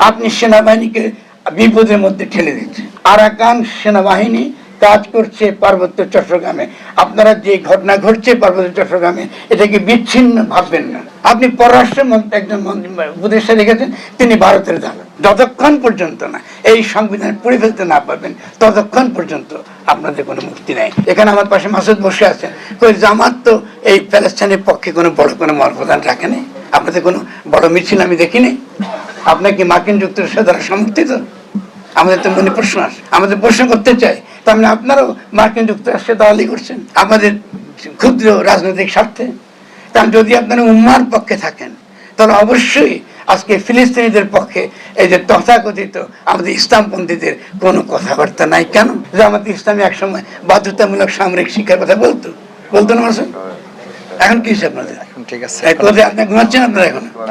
আপনি সেনাবাহিনীকে বিপদের মধ্যে ঠেলে দিচ্ছেন। আরাকান সেনাবাহিনী কাজ করছে পার্বত্য চট্টগ্রামে, আপনারা যে ঘটনা ঘটছে পার্বত্য চট্টগ্রামে এটাকে বিচ্ছিন্ন ভাববেন না। আপনি পররাষ্ট্রমন্ত্রী একজন উপদেষ্টা রেখেছেন, তিনি ভারতের দালাল। যতক্ষণ পর্যন্ত না এই সংবিধান পড়ে ফেলতে না পারবেন ততক্ষণ পর্যন্ত আপনাদের কোনো মুক্তি নাই। এখানে আমার পাশে মাসুদ বসে আছেন, কই জামাত তো এই প্যালেস্টাইনের পক্ষে কোনো বড় কোনো মর্যাদা রাখেনি, আপনাদের কোনো বড় মিছিল আমি দেখিনি। আপনার কি মার্কিন যুক্তরাষ্ট্র দ্বারা সমর্থিত? আমাদের তো মনে প্রশ্ন আসে, আমাদের প্রশ্ন করতে চাই, তার মানে আপনারাও মার্কিন যুক্তরাষ্ট্রের দালালি করছেন আমাদের ক্ষুদ্র রাজনৈতিক স্বার্থে। কারণ যদি আপনারা উম্মার পক্ষে থাকেন তাহলে অবশ্যই আজকে ফিলিস্তিনিদের পক্ষে এই যে তথাকথিত আমাদের ইসলামপন্থীদের কোনো কথাবার্তা নাই কেন? যে আমাদের ইসলামী একসময় বাধ্যতামূলক সামরিক শিক্ষার কথা বলতো না মাসুদ? এখন কি আপনাদের? ঠিক আছে, আপনি ঘুমাচ্ছেন, আপনারা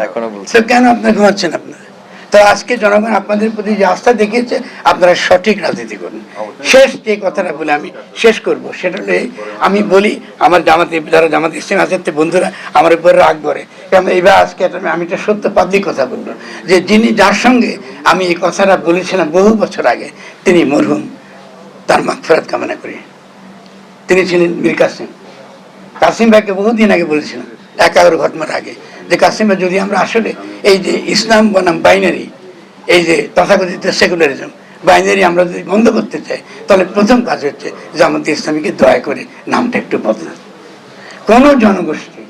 এখনো বলছেন কেন? আপনারা ঘুমাচ্ছেন আপনারা? তো আজকে জনগণ আপনাদের প্রতি যে আস্থা দেখিয়েছে, আপনারা সঠিক রাজনীতি করুন। শেষ যে কথাটা বলে আমি শেষ করব সেটা হলে, আমি বলি আমার যারা জামাত ইসলামী আছেন বন্ধুরা আমার উপরে রাগ করে, কারণ এইবার আজকে আমি একটা সত্য পাবলিক কথা বলবো, যে যিনি যার সঙ্গে আমি এই কথাটা বলেছিলাম বহু বছর আগে, তিনি মরহুম, তার মাগফিরাত কামনা করি। তিনি ছিলেন মীর কাসিম। কাসিম ভাইকে বহুদিন আগে বলেছিলাম, 11 ঘটনার আগে, যে কাসিম ভাই যদি আমরা আসলে এই যে ইসলাম বনাম বাইনারি, এই যে তথাকথিত সেকুলারিজম বাইনারি আমরা যদি বন্ধ করতে চাই, তাহলে প্রথম কাজ হচ্ছে যে আমাদের ইসলামীকে দয়া করে নামটা একটু বদলান। কোনো জনগোষ্ঠী,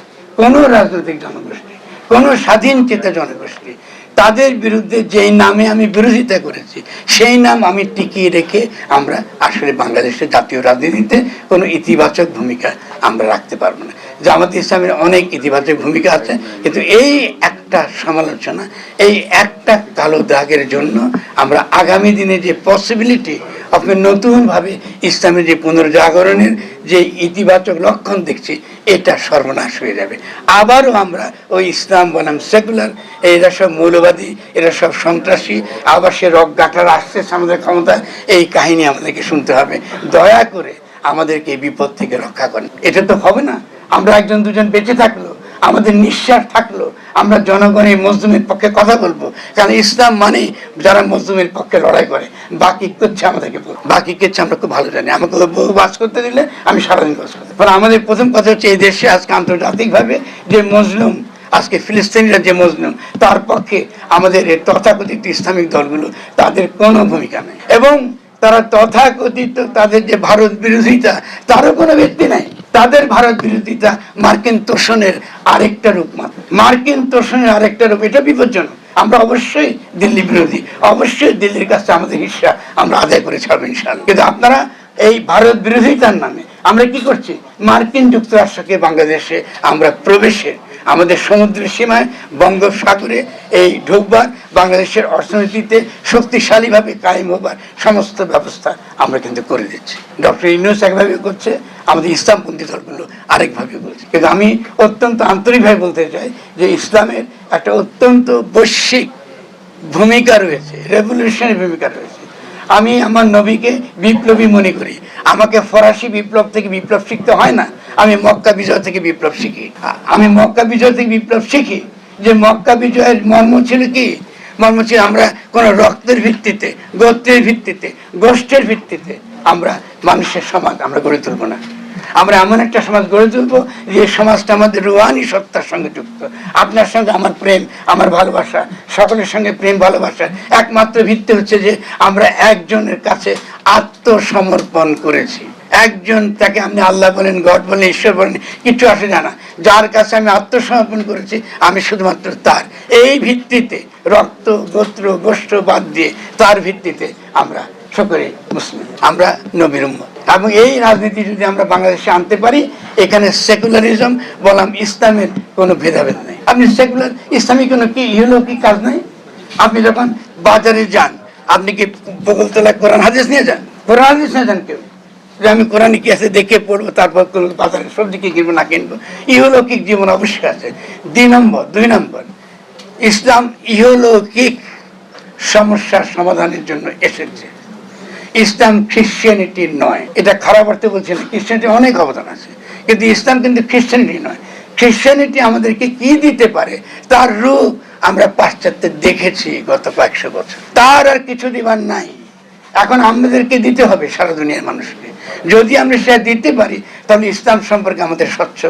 কোনো রাজনৈতিক জনগোষ্ঠী, কোনো স্বাধীন চেতা জনগোষ্ঠী তাদের বিরুদ্ধে যেই নামে আমি বিরোধিতা করেছি সেই নাম আমি টিকিয়ে রেখে আমরা আসলে বাংলাদেশের জাতীয় রাজনীতিতে কোনো ইতিবাচক ভূমিকা আমরা রাখতে পারবো না। জামাত ইসলামের অনেক ইতিবাচক ভূমিকা আছে, কিন্তু এই একটা সমালোচনা, এই একটা কালো দাগের জন্য আমরা আগামী দিনে যে পসিবিলিটি আপনি নতুনভাবে ইসলামের যে পুনর্জাগরণের যে ইতিবাচক লক্ষণ দেখছি, এটা সর্বনাশ হয়ে যাবে। আবারও আমরা ওই ইসলাম বনাম সেকুলার, এরা সব মৌলবাদী, এরা সব সন্ত্রাসী, আবার সে রক গাঁটার আসছে আমাদের ক্ষমতা, এই কাহিনী আমাদেরকে শুনতে হবে। দয়া করে আমাদেরকে এই বিপদ থেকে রক্ষা করেন। এটা তো হবে না, আমরা একজন দুজন বেঁচে থাকলো, আমাদের নিঃশ্বাস থাকলো, আমরা জনগণের মজলুমের পক্ষে কথা বলবো। কারণ ইসলাম মানে যারা মজলুমের পক্ষে লড়াই করে, বাকি করছে আমাদেরকে, বাকি করছে আমরা খুব ভালো জানি। আমাকে বহু বাস করতে দিলে আমি সারাদিন বাস করতে। ফলে আমাদের প্রথম কথা হচ্ছে এই দেশে আজকে আন্তর্জাতিকভাবে যে মজলুম, আজকে ফিলিস্তিনিরা যে মজলুম, তার পক্ষে আমাদের এই তথাকথিত ইসলামিক দলগুলো তাদের কোনো ভূমিকা নেই, এবং তারা তথাকথিত তাদের যে ভারত বিরোধিতা, তারও কোনো ভিত্তি নাই। তাদের ভারত বিরোধিতা মার্কিন তোষণের আরেকটা রূপ মাত্র, মার্কিন তোষণের আরেকটা রূপ। এটা বিপজ্জনক। আমরা অবশ্যই দিল্লি বিরোধী, অবশ্যই দিল্লির কাছে আমাদের হিস্সা আমরা আদায় করে ছাড়বো ইনশাআল্লাহ। কিন্তু আপনারা এই ভারত বিরোধিতার নামে আমরা কি করছি? মার্কিন যুক্তরাষ্ট্রকে বাংলাদেশে আমরা প্রবেশে, আমাদের সমুদ্রের সীমায় বঙ্গোপসাগরে এই ঢুকবার, বাংলাদেশের অর্থনীতিতে শক্তিশালীভাবে কায়েম হবার সমস্ত ব্যবস্থা আমরা কিন্তু করে দিচ্ছি। ডক্টর ইউনূস একভাবে করছে, আমাদের ইসলামপন্থী দলগুলো আরেকভাবে করছে। কিন্তু আমি অত্যন্ত আন্তরিকভাবে বলতে চাই যে ইসলামের একটা অত্যন্ত বৈশ্বিক ভূমিকা রয়েছে, রেভলিউশনারি ভূমিকা রয়েছে। আমি আমার নবীকে বিপ্লবী মনে করি। আমাকে ফরাসি বিপ্লব থেকে বিপ্লব শিখতে হয় না, আমি মক্কা বিজয় থেকে বিপ্লব শিখি। আমি মক্কা বিজয় থেকে বিপ্লব শিখি যে মক্কা বিজয়ের মর্ম ছিল কি? মর্ম ছিল আমরা কোনো রক্তের ভিত্তিতে, গোত্রের ভিত্তিতে, গোষ্ঠের ভিত্তিতে আমরা মানুষের সমাজ আমরা গড়ে তুলবো না। আমরা এমন একটা সমাজ গড়ে তুলবো যে সমাজটা আমাদের রুহানি সত্তার সঙ্গে যুক্ত। আপনার সঙ্গে আমার প্রেম, আমার ভালোবাসা, সকলের সঙ্গে প্রেম ভালোবাসা একমাত্র ভিত্তি হচ্ছে যে আমরা একজনের কাছে আত্মসমর্পণ করেছি। একজন, তাকে আপনি আল্লাহ বলেন, গড বলেন, ঈশ্বর বলেন, কিছু আসে জানা, যার কাছে আমি আত্মসমর্পণ করেছি আমি শুধুমাত্র তার। এই ভিত্তিতে রক্ত, গোত্র, গোষ্ঠ বাদ দিয়ে তার ভিত্তিতে আমরা সকলে মুসলিম, আমরা নবীর উম্মত। এবং এই রাজনীতি যদি আমরা বাংলাদেশে আনতে পারি, এখানে সেকুলারিজম বললাম ইসলামের কোনো ভেদাভেদ নেই। আপনি সেকুলার ইসলামী কোনো কি হলো কি কাজ নাই? আপনি যখন বাজারে যান, আপনি কি বগলতলা কোরআন হাদিস নিয়ে যান? কোরআন হাদিস নিয়ে যান কেউ যে আমি কোরআনে কি আছে দেখে পড়বো, তারপর বাজারে সবজি কি কিনবো না কিনবো? ইহলৌকিক জীবন অবশ্যই আছে। 2 নম্বর ইসলাম ইহলৌকিক সমস্যার সমাধানের জন্য এসেছে। ইসলাম খ্রিশ্চানিটি নয়। এটা খারাপ অর্থে বলছি না, খ্রিশ্চানিটি অনেক অবদান আছে, কিন্তু ইসলাম কিন্তু খ্রিশ্চানিটি নয়। খ্রিশ্চানিটি আমাদেরকে কি দিতে পারে, তার রূপ আমরা পাশ্চাত্যে দেখেছি গত কয়েকশো বছর, তার আর কিছু দিবার নাই। এখন আমাদেরকে দিতে হবে সারা দুনিয়ার মানুষকে। যদি আমরা সেটা দিতে পারি তাহলে ইসলাম সম্পর্কে আমাদের স্বচ্ছ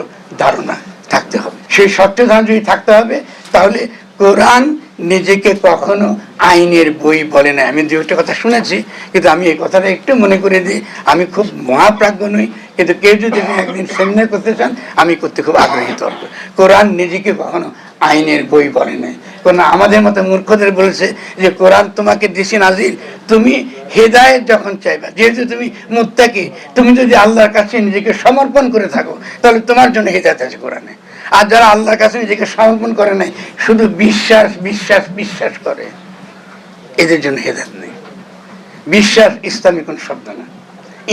ধারণা থাকতে হবে। সেই স্বচ্ছ ধারণা যদি থাকতে হবে তাহলে কোরআন নিজেকে কখনো আইনের বই বলে না। আমি দুইটা কথা শুনেছি, কিন্তু আমি এই কথাটা একটু মনে করে দিই, আমি খুব মহাপ্রাজ্ঞ নই, কিন্তু কেউ যদি একদিন সেমিনার করতে চান আমি করতে খুব আগ্রহী তর্ক। কোরআন নিজেকে কখনো আইনের বই বলে নাই। কোন আমাদের মতো মূর্খদের বলেছে যে কোরআন তোমাকে দিছি নাজিল, তুমি হেদায়েত যখন চাইবা, যেহেতু তুমি মুত্তাকি, তুমি যদি আল্লাহর কাছে নিজেকে সমর্পণ করে থাকো তাহলে তোমার জন্য হেদায়েত আছে কোরআনে। আর যারা আল্লাহর কাছে নিজেকে সমর্পণ করে নাই, শুধু বিশ্বাস বিশ্বাস বিশ্বাস করে, এদের জন্য হেদায়েত নেই। বিশ্বাস ইসলামী কোন শব্দ না।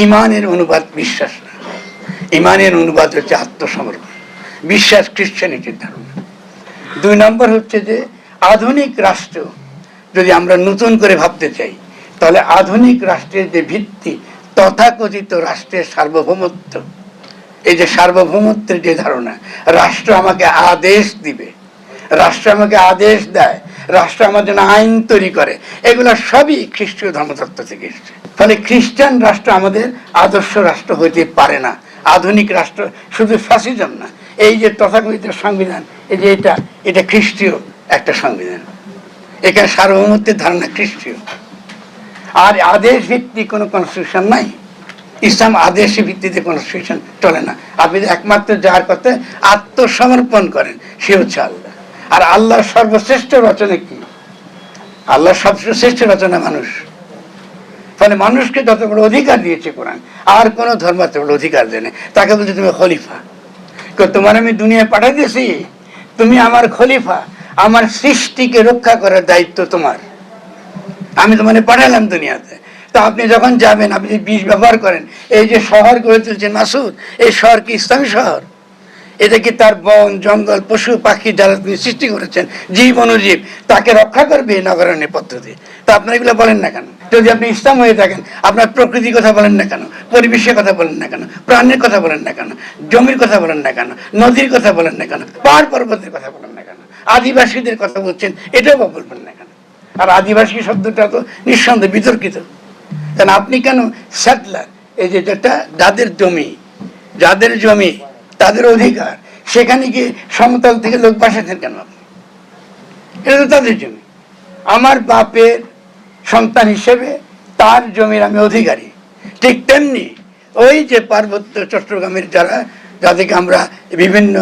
ইমানের অনুবাদ বিশ্বাস না, ইমানের অনুবাদ হচ্ছে আত্মসমর্পণ। বিশ্বাস খ্রিস্টানিটির ধারণা। 2 নম্বর হচ্ছে যে আধুনিক রাষ্ট্র যদি আমরা নতুন করে ভাবতে চাই তাহলে আধুনিক রাষ্ট্রের যে ভিত্তি তথাকথিত রাষ্ট্রের সার্বভৌমত্ব, এই যে সার্বভৌমত্বের যে ধারণা, রাষ্ট্র আমাকে আদেশ দিবে, রাষ্ট্র আমাকে আদেশ দেয়, রাষ্ট্র আমার জন্য আইন তৈরি করে, এগুলো সবই খ্রিস্টীয় ধর্মতত্ত্ব থেকে এসেছে। ফলে খ্রিস্টান রাষ্ট্র আমাদের আদর্শ রাষ্ট্র হইতে পারে না। আধুনিক রাষ্ট্র শুধু ফ্যাসিজম না, এই যে তথাকথিত সংবিধান, এই যে এটা খ্রিস্টীয় একটা সংবিধান, এখানে সার্বভৌমত্বের ধারণা খ্রিস্টীয়। আর আদেশ ভিত্তিক কোনো কনস্টিটিউশন নাই। ইসলাম আদেশের ভিত্তিতে কনস্টিটিউশন চলে না। আপনি একমাত্র যার কথা আত্মসমর্পণ করেন সে হচ্ছে আল্লাহ। আর আল্লাহর সর্বশ্রেষ্ঠ রচনা কি? আল্লাহর সর্বশ্রেষ্ঠ রচনা মানুষ। ফলে মানুষকে যত বড় অধিকার দিয়েছে কোরআন, আর কোন ধর্ম এত বড় অধিকার দেয় না। তাকে বলছে তুমি খলিফা, তোমার আমি দুনিয়ায় পাঠাই দিয়েছি, তুমি আমার খলিফা, আমার সৃষ্টিকে রক্ষা করার দায়িত্ব তোমার, আমি তোমাকে পাঠালাম দুনিয়াতে। তা আপনি যখন যাবেন, আপনি যে বিষ ব্যবহার করেন, এই যে শহর গড়ে তুলছেন মাসুদ, এই শহর কি ইসলামী শহর? এটা কি তার বন জঙ্গল পশু পাখি যারা তিনি সৃষ্টি করেছেন, জীব অনুজীব, তাকে রক্ষা করবে নগরায়নের পদ্ধতি? তা আপনার এগুলো বলেন না কেন? যদি আপনি ইসলাম হয়ে থাকেন, আপনার প্রকৃতির কথা বলেন না কেন, পরিবেশের কথা বলেন না কেন, প্রাণের কথা বলেন না কেন, জমির কথা বলেন না কেন, নদীর কথা বলেন না কেন, পাহাড় পর্বতের কথা বলেন না কেন, আদিবাসীদের কথা বলছেন, এটাও বলবেন না কেন? আর আদিবাসী শব্দটা তো নিঃসন্দেহে বিতর্কিত। কেন আপনি কেন সেটলার, এই যে যেটা যাদের জমি তাদের অধিকার, সেখানে গিয়ে সমতল থেকে লোক বাসাতেন কেন আপনি? এটা তো তাদের জমি। আমার বাপের সন্তান হিসেবে তার জমির আমি অধিকারী। ঠিক তেমনি ওই যে পার্বত্য চট্টগ্রামের যাদেরকে আমরা বিভিন্ন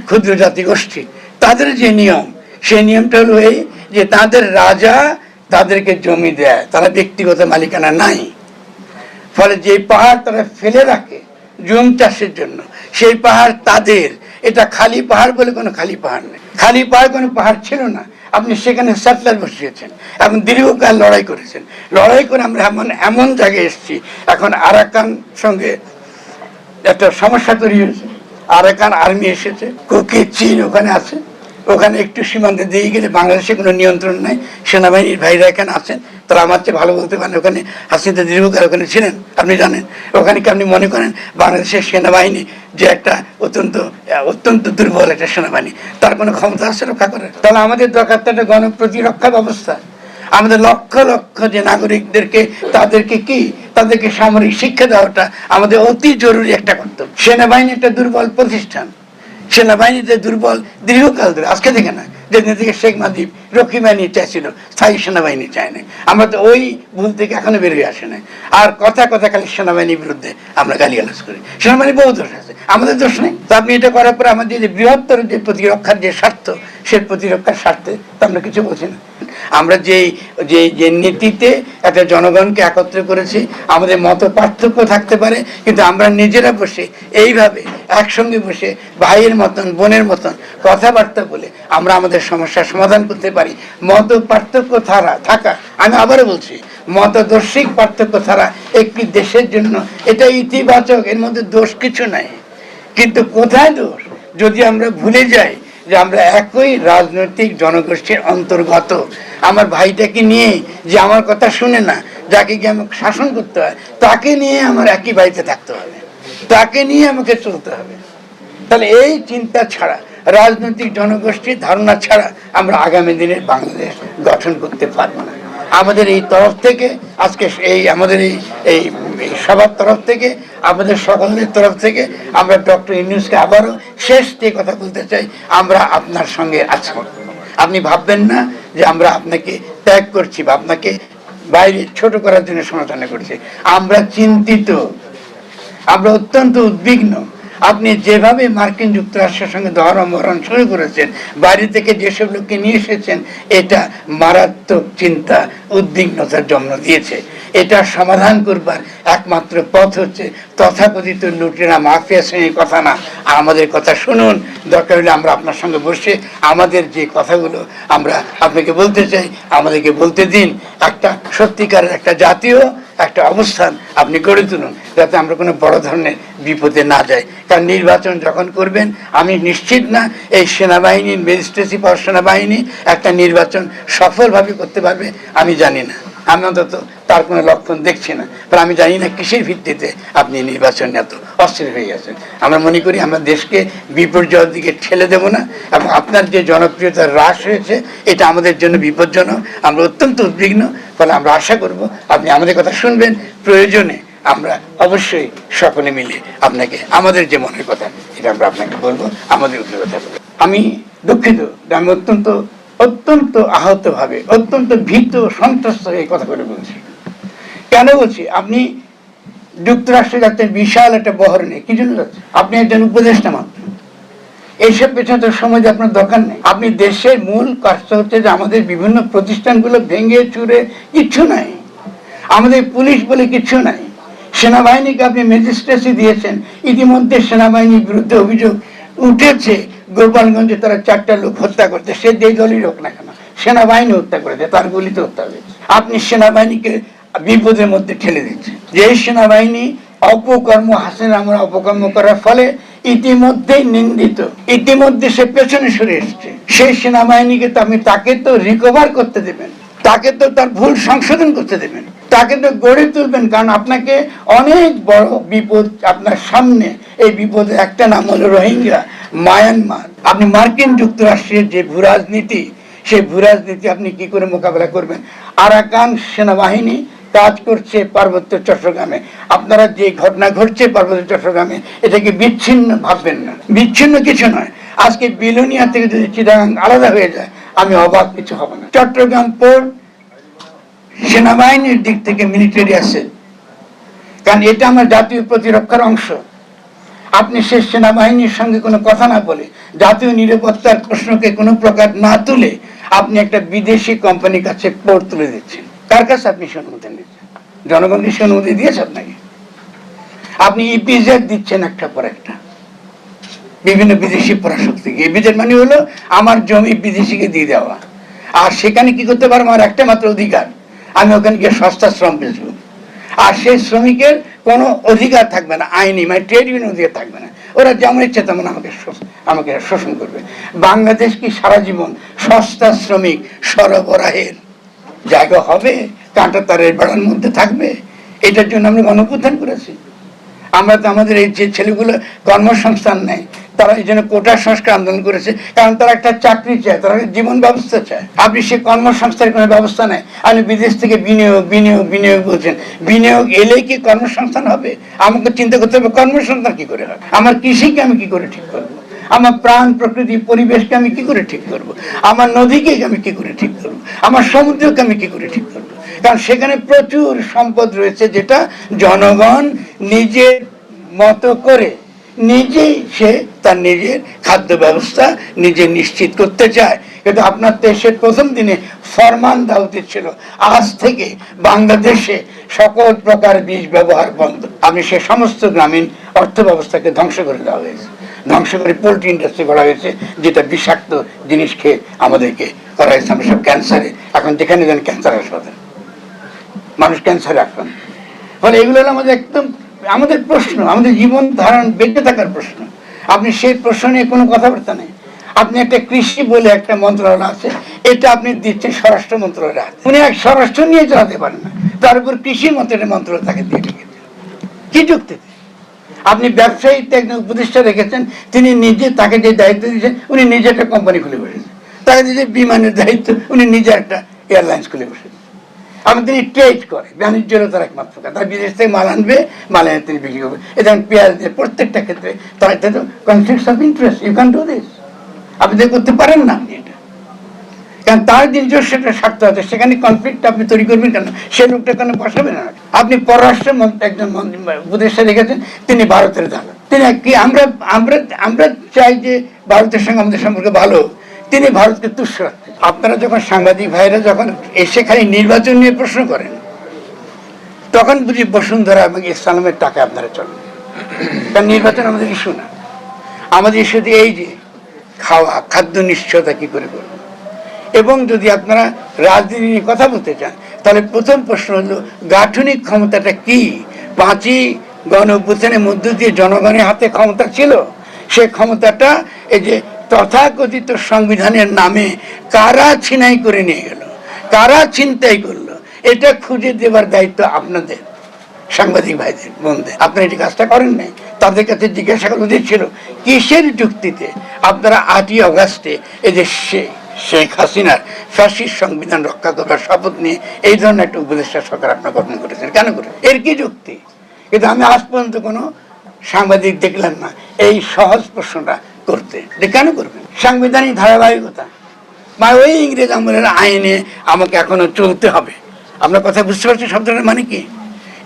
ক্ষুদ্র জাতি গোষ্ঠী, তাদের যে নিয়ম, সেই নিয়মটা হলো এই যে তাদের রাজা তাদেরকে জমি দেয়, তারা ব্যক্তিগত মালিকানা নাই। ফলে যে পাহাড় তারা ফেলে রাখে জুম চাষের জন্য, সেই পাহাড় তাদের। এটা খালি পাহাড় বলে কোনো খালি পাহাড় নেই, খালি পাহাড় কোনো পাহাড় ছিল না। আপনি সেখানে সেটলার বসিয়েছেন এবং দীর্ঘকাল লড়াই করেছেন। লড়াই করে আমরা এমন জায়গায় এসেছি, এখন আরাকান সঙ্গে একটা সমস্যা তৈরি হয়েছে। আরাকান আর্মি এসেছে, কুকি চীন ওখানে আছে, ওখানে একটু সীমান্তে দিয়ে গেলে বাংলাদেশে কোনো নিয়ন্ত্রণ নাই। সেনাবাহিনীর ভাইরা এখানে আছেন, তারা আমার চেয়ে ভালো বলতে পারেন। ওখানে হাসিনা দীর্ঘকাল ওখানে ছিলেন, আপনি জানেন। ওখানে কি আপনি মনে করেন বাংলাদেশের সেনাবাহিনী যে একটা অত্যন্ত দুর্বল একটা সেনাবাহিনী, তার কোনো ক্ষমতা আছে রক্ষা করার? তাহলে আমাদের দরকার তো একটা গণপ্রতিরক্ষা ব্যবস্থা। আমাদের লক্ষ লক্ষ যে নাগরিকদেরকে তাদেরকে সামরিক শিক্ষা দেওয়াটা আমাদের অতি জরুরি একটা কর্তব্য। সেনাবাহিনী একটা দুর্বল প্রতিষ্ঠান, সেনাবাহিনীতে দুর্বল দীর্ঘকাল ধরে, আজকে থেকে না, যেদিন থেকে শেখ মুজিব রক্ষী বাহিনী চাইছিল, স্থায়ী সেনাবাহিনী চায় না। আমরা তো ওই ভুল থেকে এখনো বেরিয়ে আসে না। আর কথা খালি সেনাবাহিনীর বিরুদ্ধে আমরা গালিগালাজ করি। সেনাবাহিনী বহু দোষ আছে, আমাদের দোষ নেই। তো আপনি এটা করার পরে আমাদের যে বৃহত্তর যে প্রতিরক্ষার যে স্বার্থ, সে প্রতিরক্ষার স্বার্থে তো আমরা কিছু বলছি না। আমরা যে নীতিতে একটা জনগণকে একত্র করেছি, আমাদের মত পার্থক্য থাকতে পারে, কিন্তু আমরা নিজেরা বসে এইভাবে একসঙ্গে বসে ভাইয়ের মতন বোনের মতন কথাবার্তা বলে আমরা আমাদের সমস্যার সমাধান করতে পারি। মত পার্থক্য থাকা, আমি আবারও বলছি, মতদর্শিক পার্থক্য ছাড়া একটি দেশের জন্য এটা ইতিবাচক, এর মধ্যে দোষ কিছু নাই। কিন্তু কোথায় দোষ? যদি আমরা ভুলে যাই যে আমরা একই রাজনৈতিক জনগোষ্ঠীর অন্তর্গত। আমার ভাইটাকে নিয়ে যে আমার কথা শুনে না, যাকে গিয়ে আমাকে শাসন করতে হয়, তাকে নিয়ে আমার একই বাড়িতে থাকতে হবে, তাকে নিয়ে আমাকে চলতে হবে। তাহলে এই চিন্তা ছাড়া রাজনৈতিক জনগোষ্ঠীর ধারণা ছাড়া আমরা আগামী দিনের বাংলাদেশ গঠন করতে পারবো না। আমাদের এই তরফ থেকে আজকে আমাদের এই সবার তরফ থেকে, আমাদের সকলের তরফ থেকে আমরা ডক্টর ইউনূসকে আবারও শেষ দিয়ে কথা বলতে চাই, আমরা আপনার সঙ্গে আছি। আপনি ভাববেন না যে আমরা আপনাকে ত্যাগ করছি বা আপনাকে বাইরে ছোট করার জন্য সমালোচনা করছি। আমরা চিন্তিত, আমরা অত্যন্ত উদ্বিগ্ন। আপনি যেভাবে মার্কিন যুক্তরাষ্ট্রের সঙ্গে দহরমহরণ শুরু করেছেন, বাইরে থেকে যেসব লোককে নিয়ে এসেছেন, এটা মারাত্মক চিন্তা, উদ্বিগ্নতার জন্ম দিয়েছে। এটা সমাধান করবার একমাত্র পথ হচ্ছে তথাকথিত লুটেরা মাফিয়া শ্রেণীর কথা না, আমাদের কথা শুনুন। দরকার হলে আমরা আপনার সঙ্গে বসে আমাদের যে কথাগুলো আমরা আপনাকে বলতে চাই, আমাদেরকে বলতে দিন। একটা সত্যিকারের একটা জাতীয় একটা অবস্থান আপনি গড়ে তুলুন, যাতে আমরা কোনো বড় ধরনের বিপদে না যাই। কারণ নির্বাচন যখন করবেন, আমি নিশ্চিত না এই সেনাবাহিনীর ম্যাজিস্ট্রেসি পাওয়ার সেনাবাহিনী একটা নির্বাচন সফলভাবে করতে পারবে। আমি জানি না, আমি অন্তত তার কোনো লক্ষণ দেখছি না। আমি জানি না কিসের ভিত্তিতে আপনি নির্বাচন এত অস্থির হয়ে গেছেন। আমরা মনে করি আমরা দেশকে বিপর্যয়ের দিকে ঠেলে দেব না, এবং আপনার যে জনপ্রিয়তা হ্রাস হয়েছে এটা আমাদের জন্য বিপজ্জনক। আমরা অত্যন্ত উদ্বিগ্ন। ফলে আমরা আশা করব আপনি আমাদের কথা শুনবেন। প্রয়োজনে আমরা অবশ্যই সকলে মিলে আপনাকে আমাদের যে মনের কথা এটা আমরা আপনাকে বলবো, আমাদের অভিজ্ঞতা বলবো। আমি দুঃখিত, আমি অত্যন্ত আহতভাবে, অত্যন্ত ভীত, সন্ত্রস্ত এই কথা করে বলছি। কেন বলছি? আপনি যুক্তরাষ্ট্রে যাচ্ছেন বিশাল একটা বহর নেই, কি জন্য যাচ্ছেন? আপনি একজন উপদেষ্টা মাত্র। এইসব পেছনে তো সময় দিয়ে আপনার দরকার নেই। আপনি দেশের মূল কাজটা হচ্ছে যে আমাদের বিভিন্ন প্রতিষ্ঠানগুলো ভেঙে চুরে কিচ্ছু নাই, আমাদের পুলিশ বলে কিচ্ছু নাই। সেনাবাহিনীকে আপনি ম্যাজিস্ট্রেসি দিয়েছেন, ইতিমধ্যে সেনাবাহিনীর বিরুদ্ধে অভিযোগ উঠেছে গোপালগঞ্জে তারা 4টা লোক হত্যা করতে, সে যে দলই হোক না কেন, সেনাবাহিনী হত্যা করেছে, তার গুলিতে হত্যা হয়েছে। আপনি সেনাবাহিনীকে বিপদের মধ্যে ঠেলে দিচ্ছেন। যে সেনাবাহিনী অপকর্ম, হাসিনা আমরা অপকর্ম করার ফলে ইতিমধ্যেই নিন্দিত, ইতিমধ্যে সে পেছনে সরে এসছে, সেই সেনাবাহিনীকে তো আপনি তাকে তো রিকভার করতে দেবেন, তাকে তো তার ভুল সংশোধন করতে দেবেন, তাকে তো গড়ে তুলবেন। কারণ আপনাকে অনেক বড় বিপদ আপনার সামনে। এই বিপদের একটা নাম হলো রোহিঙ্গা, মায়ানমার। আপনি মার্কিন যুক্তরাষ্ট্রের যে ভূরাজনীতি, সেই ভূরাজনীতি আপনি কি করে মোকাবেলা করবেন? আরাকান সেনাবাহিনী কাজ করছে পার্বত্য চট্টগ্রামে। আপনারা যে ঘটনা ঘটছে পার্বত্য চট্টগ্রামে, এটাকে বিচ্ছিন্ন ভাববেন না, বিচ্ছিন্ন কিছু নয়। আজকে বিলোনিয়া থেকে যদি চিটাগাং আলাদা হয়ে যায়, আমি অবাক কিছু হব না। চট্টগ্রাম পোর্ট সেনাবাহিনীর দিক থেকে মিলিটারি আছে, কারণ এটা আমার জাতীয় প্রতিরক্ষার অংশ। আপনি সে সেনাবাহিনীর সঙ্গে কোনো কথা না বলে, জাতীয় নিরাপত্তার প্রশ্নকে কোনো প্রকার না তুলে আপনি একটা বিদেশি কোম্পানির কাছে পোর্ট তুলে দিচ্ছেন। কার কাছে আপনি অনুমতি নিচ্ছেন? জনগণকে অনুমতি দিয়েছে আপনাকে? আপনি ইপিজেড দিচ্ছেন একটার পর একটা বিভিন্ন বিদেশি পরাশক্তিকে। ইপিজেড মানে হলো আমার জমি বিদেশিকে দিয়ে দেওয়া। আর সেখানে কি করতে পারবো? আমার একটা মাত্র অধিকার, আমি ওখানে গিয়ে সস্তা শ্রম বেচবো। আর সেই শ্রমিকের কোনো অধিকার থাকবে না, আইনি মানে ট্রেড ইউনিয়ন অধিকার থাকবে না। ওরা যেমন ইচ্ছে তেমন আমাকে শোষণ করবে। বাংলাদেশ কি সারা জীবন সস্তা শ্রমিক সরবরাহের জায়গা হবে? কাঁটা তারের বেড়ার মধ্যে থাকবে? এটার জন্য আমরা গণঅভ্যুত্থান করেছি। আমরা তো আমাদের এই যে ছেলেগুলো কর্মসংস্থান নেয়, তারা এই জন্য কোটা সংস্কার আন্দোলন করেছে, কারণ তারা একটা চাকরি চায়, তারা জীবন ব্যবস্থা চায়। আপনি সে কর্মসংস্থানের কোনো ব্যবস্থা নেই, আপনি বিদেশ থেকে বিনিয়োগ বিনিয়োগ বিনিয়োগ বলছেন। বিনিয়োগ এলে কি কর্মসংস্থান হবে? আমাকে চিন্তা করতে হবে কর্মসংস্থান কি করে হবে। আমার কৃষিকে আমি কি করে ঠিক করবো? আমার প্রাণ প্রকৃতি পরিবেশকে আমি কি করে ঠিক করব? আমার নদীকে আমি কি করে ঠিক করব? আমার সমুদ্রকে আমি কি করে ঠিক করব? কারণ সেখানে প্রচুর সম্পদ রয়েছে, যেটা জনগণ নিজের মতো করে নিজেই সে তার নিজের খাদ্য ব্যবস্থা নিজে নিশ্চিত করতে চায়। কিন্তু আপনার দেশের প্রথম দিনে ফরমান দেওয়া উচিত ছিল, আজ থেকে বাংলাদেশে সকল প্রকার বিষ ব্যবহার বন্ধ। আমি সে সমস্ত গ্রামীণ অর্থ ব্যবস্থাকে ধ্বংস করে দেওয়া হয়েছে, ধ্বংস করে পোল্ট্রি ইন্ডাস্ট্রি করা হয়েছে, যেটা বিষাক্ত জিনিস খেয়ে আমাদেরকে করা হয়েছে। আমরা সব ক্যান্সারে, এখন যেখানে যেন ক্যান্সার হাসপাতাল, মানুষ ক্যান্সারে আক্রান্ত। ফলে এগুলো হলো আমাদের একদম আমাদের প্রশ্ন, আমাদের জীবন ধারণ বেঁচে থাকার প্রশ্ন। আপনি সেই প্রশ্ন নিয়ে কোনো কথাবার্তা নেই। আপনি একটা কৃষি বলে একটা মন্ত্রণালয় আছে, এটা আপনি দিচ্ছেন স্বরাষ্ট্র মন্ত্রণালয় হাতে। উনি এক স্বরাষ্ট্র নিয়ে চালাতে পারেন না, তার উপর কৃষি মন্ত্রণালয় তাকে দিয়ে রেখেছে। কি যুক্তিতে? আপনি ব্যবসায়ীতে একজন উপদেষ্টা রেখেছেন, তিনি নিজে, তাকে যে দায়িত্ব দিয়েছেন, উনি নিজে একটা কোম্পানি খুলে বসেছেন। তাকে যে বিমানের দায়িত্ব, উনি নিজে একটা এয়ারলাইন্স খুলে বসেছেন। আপনি তিনি ট্রেড করে, বাণিজ্যের তার একমাত্র কাজ। তার বিদেশ থেকে মাল আনবে, মাল এনে তিনি বিক্রি করবে। এটা পেঁয়াজ দিয়ে প্রত্যেকটা ক্ষেত্রে তার তো conflict of interest, you can do this. আপনি তো করতে পারেন না আপনি এটা, কারণ তার নিজস্ব একটা স্বার্থ আছে, সেখানে কনফ্লিক্ট আপনি তৈরি করবেন কেন? সে লোকটা কেন বসাবেন না? আপনি পররাষ্ট্র একজন উপদেষ্টা রেখেছেন, তিনি ভারতের দালাল। তিনি কি আমরা আমরা আমরা চাই যে ভারতের সঙ্গে আমাদের সম্পর্ক ভালো, তিনি ভারতকে তুচ্ছ রাখছেন। আপনারা যখন সাংবাদিক ভাইরা যখন এসে খালি নির্বাচন নিয়ে প্রশ্ন করেন, তখন বুঝি বসুন্ধরা এবং ইসলামের টাকা আপনারা চলেন। কারণ নির্বাচন আমাদের ইস্যু না, আমাদের ইস্যু দিয়ে এই যে খাওয়া, খাদ্য নিশ্চয়তা কি করে করবো। এবং যদি আপনারা রাজনীতি নিয়ে কথা বলতে চান, তাহলে প্রথম প্রশ্ন হলো গাঠনিক ক্ষমতাটা কি? 5ই গণ অভ্যুত্থানের মধ্য দিয়ে জনগণের হাতে ক্ষমতা ছিল, সে ক্ষমতাটা এই যে তথাকথিত সংবিধানের নামে কারা ছিনাই করে নিয়ে গেল, কারা ছিনতাই করলো, এটা খুঁজে দেবার দায়িত্ব আপনাদের সাংবাদিক ভাইদের, বোনদের। আপনারা এটি কাজটা করেন নাই। তাদের কাছে জিজ্ঞাসা করা উচিত ছিল, কিসের যুক্তিতে আপনারা 8ই অগাস্টে এই যে শেখ হাসিনার ফ্যাসিস্ট সংবিধান রক্ষা করবার শপথ নিয়ে এই ধরনের একটা উপদেষ্টা সরকার আপনারা গঠন করেছেন? কেন করে? এর কি যুক্তি? কিন্তু আমি আজ পর্যন্ত কোনো সাংবাদিক দেখলাম না এই সহজ প্রশ্নটা করতে, যে কেন করবেন? সাংবিধানিক ধারাবাহিকতা বা ওই ইংরেজ আমলের আইনে আমাকে এখনো চলতে হবে। আপনার কথা বুঝতে পারছেন শব্দটার মানে কি?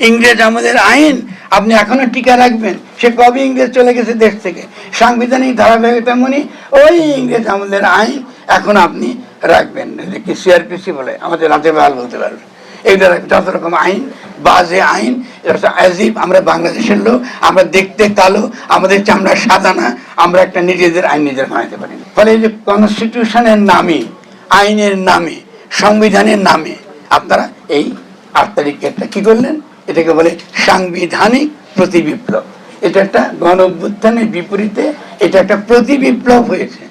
ইংরেজ আমাদের আইন আপনি এখনো টিকা রাখবেন? সে কবে ইংরেজ চলে গেছে দেশ থেকে। সাংবিধানিক ধারাবাহিকতা মানে ওই ইংরেজ আমাদের আইন এখন আপনি রাখবেন। কি সিআরপিসি বলে, আমাদের রাজ্যপাল বলতে পারবে। এই দ্বারা যত রকম আইন, বাজে আইন, অ্যাজিব আমরা বাংলাদেশের লোক, আমরা দেখতে কালো, আমাদের চামড়া সাদা না, আমরা একটা নিজেদের আইন নিজের বানাইতে পারি। ফলে এই যে কনস্টিটিউশনের নামে, আইনের নামে, সংবিধানের নামে আপনারা এই 8 তারিখে একটা কি করলেন? এটাকে বলে সাংবিধানিক প্রতি বিপ্লব। এটা একটা গণ অভ্যুত্থানের বিপরীতে এটা একটা প্রতি বিপ্লব হয়েছে।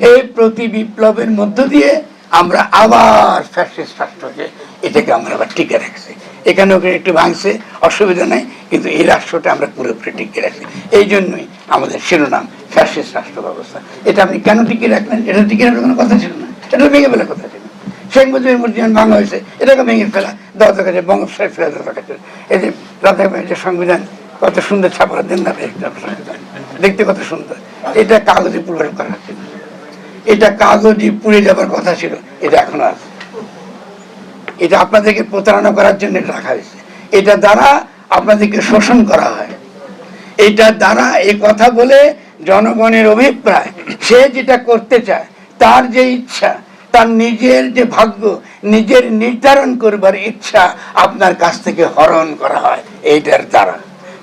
এই প্রতি বিপ্লবের মধ্য দিয়ে আমরা আবার ফ্যাসিস্ট রাষ্ট্রকে, এটাকে আমরা আবার টিকে রাখছি। এখানে ওখানে একটু ভাঙছে, অসুবিধা নাই, কিন্তু এই রাষ্ট্রটা আমরা পুরোপুরি টিকে রাখছি। এই জন্যই আমাদের শিরোনাম ফ্যাসিস্ট রাষ্ট্র ব্যবস্থা। এটা আপনি কেন টিকে রাখলেন? এটা টিকে রাখার কোনো কথা ছিল না, এটা ভেঙে ফেলার কথা ছিল। শেখ মুজিবের মূর্তি ভাঙা হয়েছে, এটাকে ভেঙে ফেলা দরকার কাছে, বঙ্গোপসাগর ফেলা দরকার কাছে। এই যে রাধাকান্ত সংবিধান কত সুন্দর ছাপা দেন না, দেখতে কত সুন্দর। এটা কাগজে পূরণ করা ছিল, এটা কাগজে পুড়ে যাবার কথা ছিল, এটা এখনো আছে। এটা আপনাদেরকে প্রতারণা করার জন্য রাখা হয়েছে। এটা দ্বারা আপনাদেরকে শোষণ করা হয়। এটা দ্বারা এই কথা বলে জনগণের অভিপ্রায়, সে যেটা করতে চায়, তার যে ইচ্ছা, তার নিজের যে ভাগ্য, নিজের নির্ধারণ করবার ইচ্ছা আপনার কাছ থেকে হরণ করা হয় এইটার দ্বারা।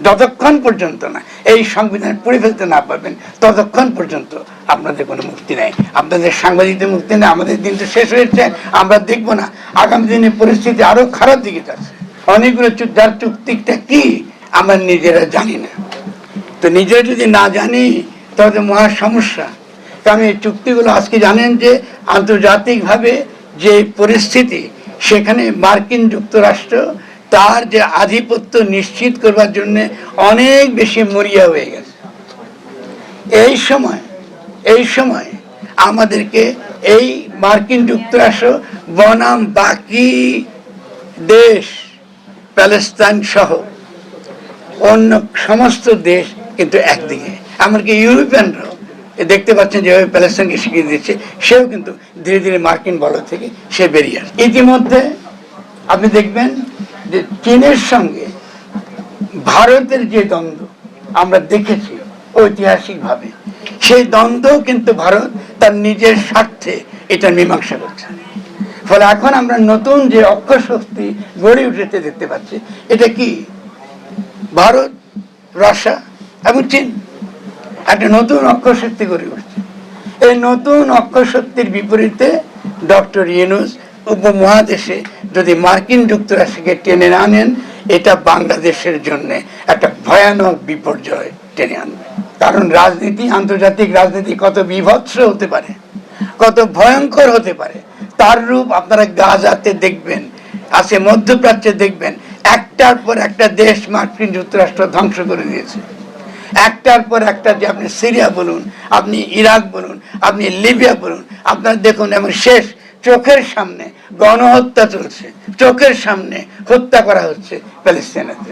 যতক্ষণ পর্যন্ত না এই সংবিধান পড়ে ফেলতে না পারবেন, ততক্ষণ পর্যন্ত আপনাদের কোনো মুক্তি নেই। আপনাদের সাংবাদিকদের মুক্তি নেই। আমাদের দিন তো শেষ হয়েছে, আমরা দেখবো না। আগামী দিনে পরিস্থিতি আরো খারাপ দিকে যাচ্ছে। অনেকগুলো যার চুক্তিটা কি আমরা নিজেরা জানি না। তো নিজেরা যদি না জানি তাহলে মহা সমস্যা। কারণ এই চুক্তিগুলো আজকে জানেন যে আন্তর্জাতিকভাবে যে পরিস্থিতি, সেখানে মার্কিন যুক্তরাষ্ট্র তার যে আধিপত্য নিশ্চিত করবার জন্য অনেক বেশি মরিয়া হয়ে গেছে। এই সময় আমাদেরকে এই মার্কিন যুক্তরাষ্ট্র বনাম বাকি দেশ, প্যালেস্তাইন সহ অন্য সমস্ত দেশ কিন্তু একদিকে, এমনকি ইউরোপিয়ানরাও দেখতে পাচ্ছেন যেভাবে প্যালেস্তাইনকে স্বীকৃতি দিচ্ছে, সেও কিন্তু ধীরে ধীরে মার্কিন বলয় থেকে সে বেরিয়ে আসে। ইতিমধ্যে আপনি দেখবেন যে চীনের সঙ্গে ভারতের যে দ্বন্দ্ব আমরা দেখেছি ঐতিহাসিকভাবে, সেই দ্বন্দ্ব কিন্তু ভারত তার নিজের স্বার্থে এটা মীমাংসা করছে। ফলে এখন আমরা নতুন যে অক্ষশক্তি গড়ে উঠেছে দেখতে পাচ্ছি, এটা কি? ভারত, রাশিয়া এবং চীন একটা নতুন অক্ষশক্তি গড়ে উঠছে। এই নতুন অক্ষশক্তির বিপরীতে ডক্টর ইউনূস উপমহাদেশে যদি মার্কিন যুক্তরাষ্ট্রকে টেনে আনেন, এটা বাংলাদেশের জন্য একটা ভয়ানক বিপর্যয় টেনে আনবে। কারণ রাজনীতি, আন্তর্জাতিক রাজনীতি কত বিভৎস হতে পারে, কত ভয়ঙ্কর হতে পারে, তার রূপ আপনারা গাজাতে দেখবেন, আছে মধ্যপ্রাচ্যে দেখবেন। একটার পর একটা দেশ মার্কিন যুক্তরাষ্ট্র ধ্বংস করে দিয়েছে। একটার পর একটা, যে আপনি সিরিয়া বলুন, আপনি ইরাক বলুন, আপনি লিবিয়া বলুন, আপনারা দেখুন এবং শেষ চোখের সামনে গণহত্যা চলছে, চোখের সামনে হত্যা করা হচ্ছে প্যালেস্টাইনেতে।